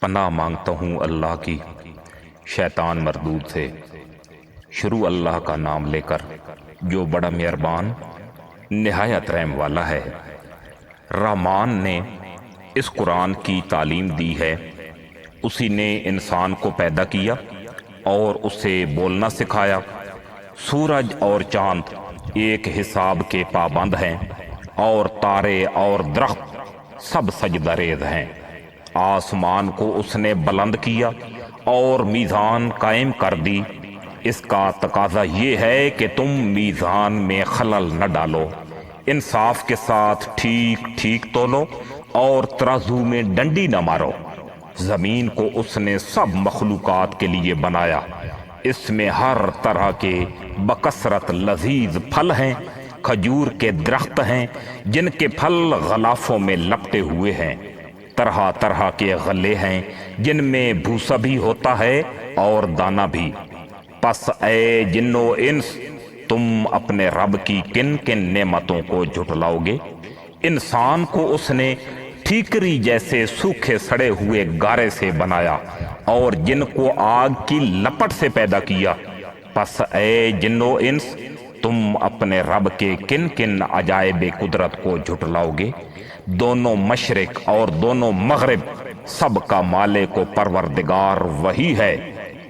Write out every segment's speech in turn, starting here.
پناہ مانگتا ہوں اللہ کی شیطان مردود سے۔ شروع اللہ کا نام لے کر جو بڑا مہربان نہایت رحم والا ہے۔ رحمان نے اس قرآن کی تعلیم دی ہے، اسی نے انسان کو پیدا کیا اور اسے بولنا سکھایا۔ سورج اور چاند ایک حساب کے پابند ہیں، اور تارے اور درخت سب سجدہ ریز ہیں۔ آسمان کو اس نے بلند کیا اور میزان قائم کر دی۔ اس کا تقاضا یہ ہے کہ تم میزان میں خلل نہ ڈالو، انصاف کے ساتھ ٹھیک ٹھیک تولو اور ترازو میں ڈنڈی نہ مارو۔ زمین کو اس نے سب مخلوقات کے لیے بنایا، اس میں ہر طرح کے بکثرت لذیذ پھل ہیں۔ کھجور کے درخت ہیں جن کے پھل غلافوں میں لپٹے ہوئے ہیں، طرح طرح کے غلے ہیں جن میں بھوسا بھی ہوتا ہے اور دانہ بھی۔ پس اے جن و انس، تم اپنے رب کی کن کن نعمتوں کو جھٹلاؤ گے؟ انسان کو اس نے ٹھیکری جیسے سوکھے سڑے ہوئے گارے سے بنایا اور جن کو آگ کی لپٹ سے پیدا کیا۔ پس اے جن و انس، تم اپنے رب کے کن کن عجائب قدرت کو جھٹلاؤ گے؟ دونوں مشرق اور دونوں مغرب سب کا مالک و پروردگار وہی ہے۔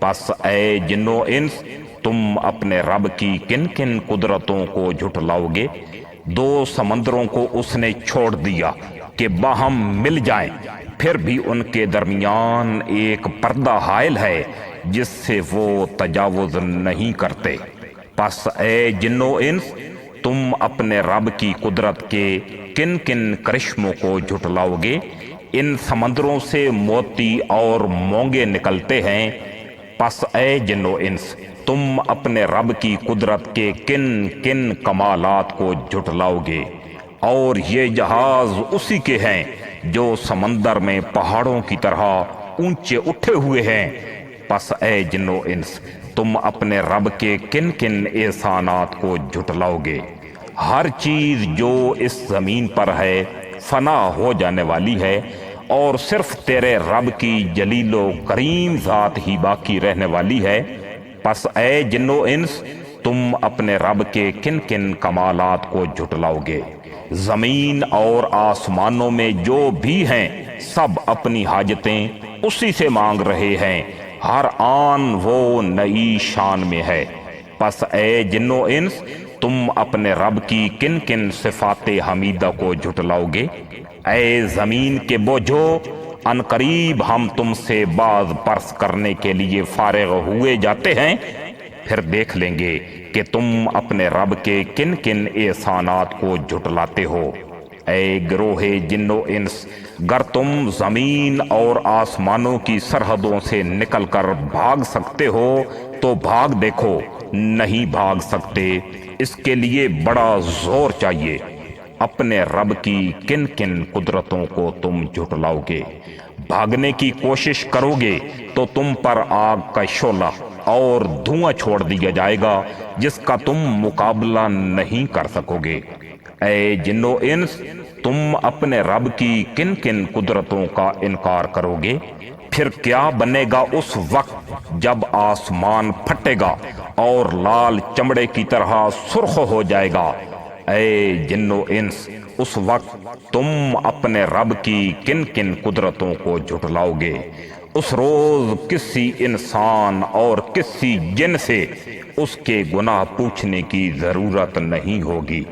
پس اے جن و انس، تم اپنے رب کی کن کن قدرتوں کو جھٹلاؤ گے؟ دو سمندروں کو اس نے چھوڑ دیا کہ باہم مل جائیں، پھر بھی ان کے درمیان ایک پردہ حائل ہے جس سے وہ تجاوز نہیں کرتے۔ پس اے جن و انس، تم اپنے رب کی قدرت کے کن کن کرشموں کو جھٹلاؤ گے؟ ان سمندروں سے موتی اور مونگے نکلتے ہیں۔ پس اے جن و انس، تم اپنے رب کی قدرت کے کن کن کمالات کو جھٹلاؤ گے؟ اور یہ جہاز اسی کے ہیں جو سمندر میں پہاڑوں کی طرح اونچے اٹھے ہوئے ہیں۔ پس اے جن و انس، تم اپنے رب کے کن کن احسانات کو جھٹلاؤ گے؟ ہر چیز جو اس زمین پر ہے فنا ہو جانے والی ہے، اور صرف تیرے رب کی جلیل و کریم ذات ہی باقی رہنے والی ہے۔ پس اے جن و انس، تم اپنے رب کے کن کن کمالات کو جھٹلاؤ گے؟ زمین اور آسمانوں میں جو بھی ہیں سب اپنی حاجتیں اسی سے مانگ رہے ہیں، ہر آن وہ نئی شان میں ہے۔ پس اے جن و انس، تم اپنے رب کی کن کن صفات حمیدہ کو جھٹلاؤ گے؟ اے زمین کے بوجھو، ان قریب ہم تم سے باز پرس کرنے کے لیے فارغ ہوئے جاتے ہیں، پھر دیکھ لیں گے کہ تم اپنے رب کے کن کن احسانات کو جھٹلاتے ہو۔ اے گروہ جن و انس، گر تم زمین اور آسمانوں کی سرحدوں سے نکل کر بھاگ سکتے ہو تو بھاگ دیکھو، نہیں بھاگ سکتے، اس کے لیے بڑا زور چاہیے۔ اپنے رب کی کن کن قدرتوں کو تم جھٹلاؤ گے؟ بھاگنے کی کوشش کرو گے تو تم پر آگ کا شعلہ اور دھواں چھوڑ دیا جائے گا جس کا تم مقابلہ نہیں کر سکو گے۔ اے جن و انس، تم اپنے رب کی کن کن قدرتوں کا انکار کرو گے؟ پھر کیا بنے گا اس وقت جب آسمان پھٹے گا اور لال چمڑے کی طرح سرخ ہو جائے گا؟ اے جن و انس، اس وقت تم اپنے رب کی کن کن قدرتوں کو جھٹلاؤ گے؟ اس روز کسی انسان اور کسی جن سے اس کے گناہ پوچھنے کی ضرورت نہیں ہوگی۔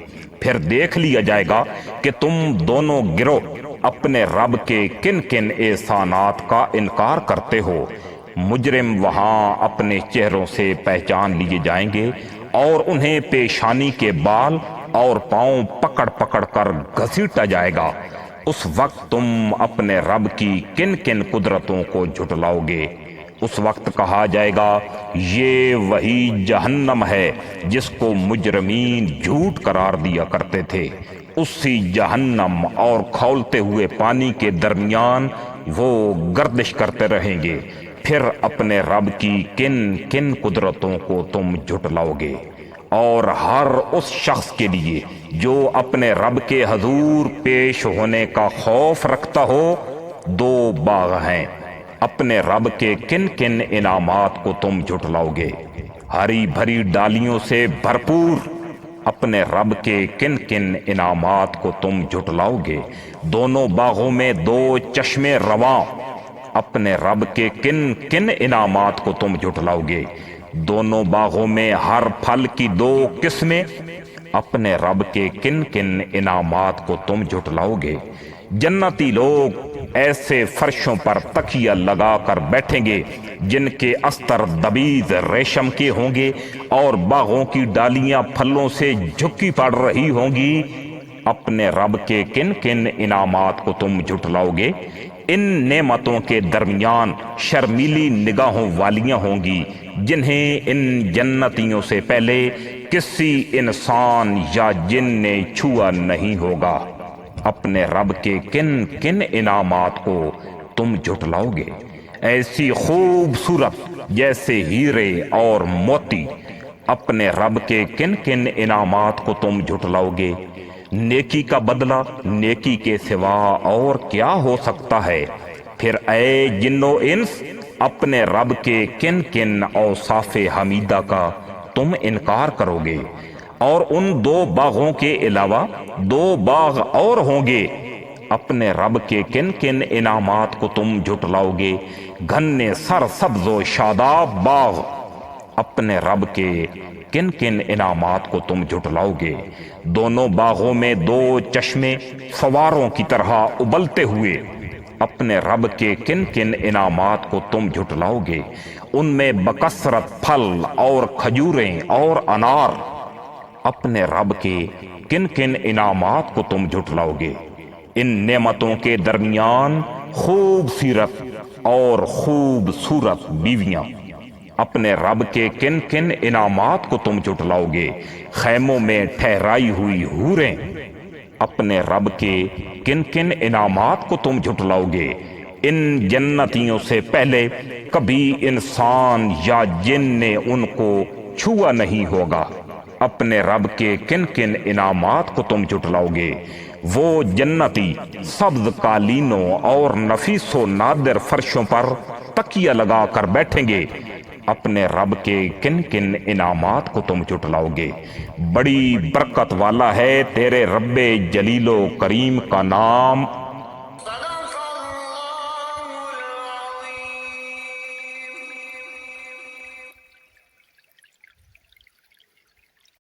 پھر دیکھ لیا جائے گا کہ تم دونوں گروہ اپنے رب کے کن کن احسانات کا انکار کرتے ہو۔ مجرم وہاں اپنے چہروں سے پہچان لیے جائیں گے، اور انہیں پیشانی کے بال اور پاؤں پکڑ پکڑ کر گھسیٹا جائے گا۔ اس وقت تم اپنے رب کی کن کن قدرتوں کو جھٹلاؤ گے؟ اس وقت کہا جائے گا، یہ وہی جہنم ہے جس کو مجرمین جھوٹ قرار دیا کرتے تھے۔ اسی جہنم اور کھولتے ہوئے پانی کے درمیان وہ گردش کرتے رہیں گے۔ پھر اپنے رب کی کن کن قدرتوں کو تم جھٹلاؤ گے؟ اور ہر اس شخص کے لیے جو اپنے رب کے حضور پیش ہونے کا خوف رکھتا ہو، دو باغ ہیں، اپنے رب کے کن کن انعامات کو تم جھٹلاؤ گے؟ ہری بھری ڈالیوں سے بھرپور اپنے رب کے کن کن انعامات کو تم جھٹلاؤ گے؟ دونوں باغوں میں دو چشمے رواں اپنے رب کے کن کن انعامات کو تم جھٹلاؤ گے؟ دونوں باغوں میں ہر پھل کی دو قسمیں اپنے رب کے کن کن انعامات کو تم جھٹلاؤ گے؟ جنتی لوگ ایسے فرشوں پر تکیہ لگا کر بیٹھیں گے جن کے استر دبیز ریشم کے ہوں گے اور باغوں کی ڈالیاں پھلوں سے جھکی پڑ رہی ہوں گی۔ اپنے رب کے کن کن انعامات کو تم جھٹلاؤ گے؟ ان نعمتوں کے درمیان شرمیلی نگاہوں والیاں ہوں گی جنہیں ان جنتیوں سے پہلے کسی انسان یا جن نے چھوا نہیں ہوگا۔ اپنے رب کے کن کن انعامات کو تم جھٹلاؤ گے؟ ایسی خوبصورت جیسے ہیرے اور موتی اپنے رب کے کن کن انعامات کو تم جھٹلاؤ گے؟ نیکی کا بدلہ نیکی کے سوا اور کیا ہو سکتا ہے؟ پھر اے جن و انس اپنے رب کے کن کن اوصاف حمیدہ کا تم انکار کرو گے؟ اور ان دو باغوں کے علاوہ دو باغ اور ہوں گے، اپنے رب کے کن کن انعامات کو تم جھٹلاؤ گے؟ گھنے سر سبز و شاداب باغ اپنے رب کے کن کن انعامات کو تم جھٹلاؤ گے؟ دونوں باغوں میں دو چشمے فواروں کی طرح ابلتے ہوئے اپنے رب کے کن کن انعامات کو تم جھٹلاؤ گے؟ ان میں بکثرت پھل اور کھجوریں اور انار اپنے رب کے کن کن انعامات کو تم جھٹلاؤ گے؟ ان نعمتوں کے درمیان خوبصورت اور خوبصورت بیویاں اپنے رب کے کن کن انعامات کو تم جھٹلاؤ گے؟ خیموں میں ٹھہرائی ہوئی حوریں اپنے رب کے کن کن انعامات کو تم جھٹلاؤ گے؟ ان جنتیوں سے پہلے کبھی انسان یا جن نے ان کو چھوا نہیں ہوگا، اپنے رب کے کن کن انعامات کو تم جھٹلاؤ گے؟ وہ جنتی سبز قالینوں اور نفیس و نادر فرشوں پر تکیہ لگا کر بیٹھیں گے، اپنے رب کے کن کن انعامات کو تم جھٹلاؤ گے؟ بڑی برکت والا ہے تیرے رب جلیل و کریم کا نام،